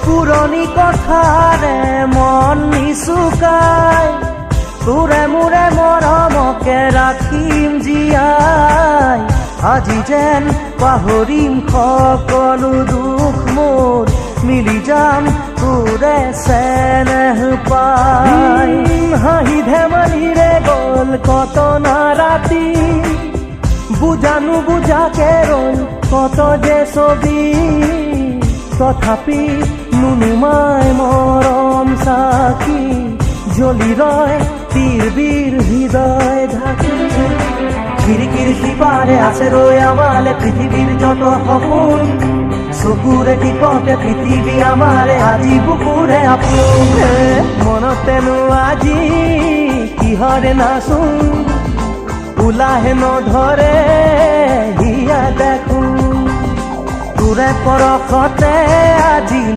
পুৰণি কথাৰে মন নিচুকাই তোৰে মোৰে মৰমকে ৰাখিম জীয়াই আজি যেন পাহৰিম সকলো দুখ মোৰ মিলি যাম তোৰে চেনেহ পাই হাঁহি ধেমালিৰে গ'ল কত না ৰাতি বুজানো বুজাকে ৰ'ল কত যে ছবি তথাপি নুনুমাই মৰম চাকি জ্বলি ৰয় তীৰ হৃদয় ঢাকি খিৰিকীৰ সিপাৰে আছে ৰৈ আমালে পৃথিৱীৰ যত সপোন চকুৰে টিপতে পৃথিৱী আমাৰে আজি বুকুৰে আপোন মনতেনো আজি কিহৰে নাচোন উলাহে নধৰে হিয়া দেখোন তোৰে পৰশতে আজি